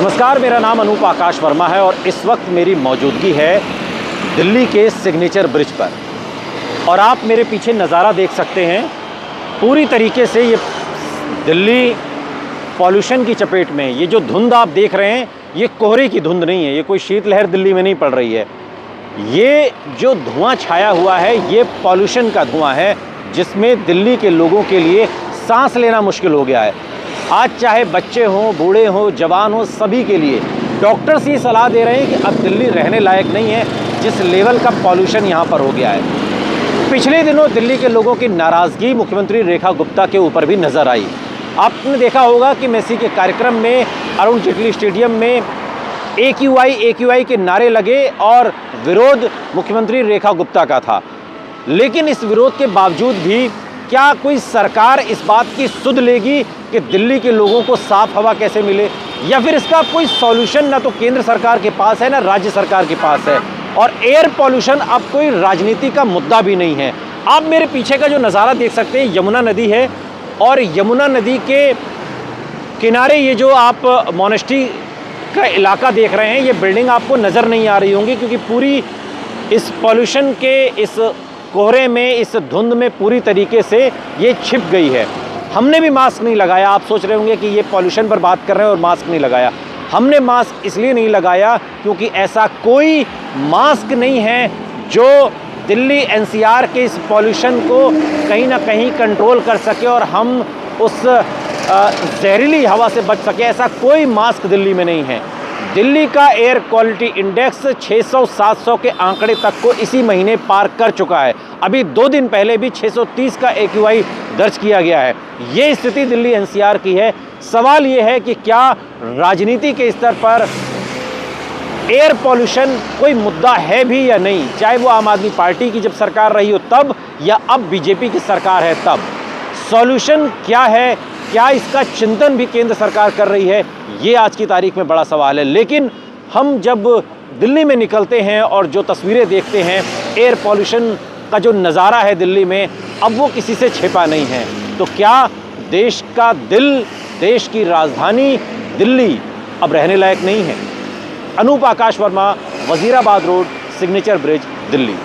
नमस्कार, मेरा नाम अनूप आकाश वर्मा है और इस वक्त मेरी मौजूदगी है दिल्ली के सिग्नेचर ब्रिज पर। और आप मेरे पीछे नज़ारा देख सकते हैं। पूरी तरीके से ये दिल्ली पॉल्यूशन की चपेट में। ये जो धुंध आप देख रहे हैं, ये कोहरे की धुंध नहीं है, ये कोई शीतलहर दिल्ली में नहीं पड़ रही है। ये जो धुआं छाया हुआ है, ये पॉल्यूशन का धुआं है, जिसमें दिल्ली के लोगों के लिए सांस लेना मुश्किल हो गया है। आज चाहे बच्चे हों, बूढ़े हों, जवान हों, सभी के लिए डॉक्टर्स ये सलाह दे रहे हैं कि अब दिल्ली रहने लायक नहीं है, जिस लेवल का पॉल्यूशन यहाँ पर हो गया है। पिछले दिनों दिल्ली के लोगों की नाराज़गी मुख्यमंत्री रेखा गुप्ता के ऊपर भी नज़र आई। आपने देखा होगा कि मेसी के कार्यक्रम में अरुण जेटली स्टेडियम में AQI के नारे लगे और विरोध मुख्यमंत्री रेखा गुप्ता का था। लेकिन इस विरोध के बावजूद भी क्या कोई सरकार इस बात की सुध लेगी कि दिल्ली के लोगों को साफ हवा कैसे मिले, या फिर इसका कोई सॉल्यूशन ना तो केंद्र सरकार के पास है ना राज्य सरकार के पास है। और एयर पॉल्यूशन अब कोई राजनीति का मुद्दा भी नहीं है। आप मेरे पीछे का जो नज़ारा देख सकते हैं, यमुना नदी है और यमुना नदी के किनारे ये जो आप मोनेस्ट्री का इलाका देख रहे हैं, ये बिल्डिंग आपको नज़र नहीं आ रही होंगी क्योंकि पूरी इस पॉल्यूशन के इस कोहरे में, इस धुंध में पूरी तरीके से ये छिप गई है। हमने भी मास्क नहीं लगाया। आप सोच रहे होंगे कि ये पॉल्यूशन पर बात कर रहे हैं और मास्क नहीं लगाया। हमने मास्क इसलिए नहीं लगाया क्योंकि ऐसा कोई मास्क नहीं है जो दिल्ली NCR के इस पॉल्यूशन को कहीं ना कहीं कंट्रोल कर सके और हम उस जहरीली हवा से बच सके। ऐसा कोई मास्क दिल्ली में नहीं है। दिल्ली का एयर क्वालिटी इंडेक्स 600-700 के आंकड़े तक को इसी महीने पार कर चुका है। अभी 2 दिन पहले भी 630 का AQI दर्ज किया गया है। ये स्थिति दिल्ली NCR की है। सवाल ये है कि क्या राजनीति के स्तर पर एयर पॉल्यूशन कोई मुद्दा है भी या नहीं, चाहे वो आम आदमी पार्टी की जब सरकार रही हो तब या अब BJP की सरकार है तब। सॉल्यूशन क्या है, क्या इसका चिंतन भी केंद्र सरकार कर रही है, ये आज की तारीख में बड़ा सवाल है। लेकिन हम जब दिल्ली में निकलते हैं और जो तस्वीरें देखते हैं, एयर पॉल्यूशन का जो नज़ारा है दिल्ली में, अब वो किसी से छिपा नहीं है। तो क्या देश का दिल, देश की राजधानी दिल्ली अब रहने लायक नहीं है? Anup Akash Verma, Wazirabad road, signature bridge, Delhi.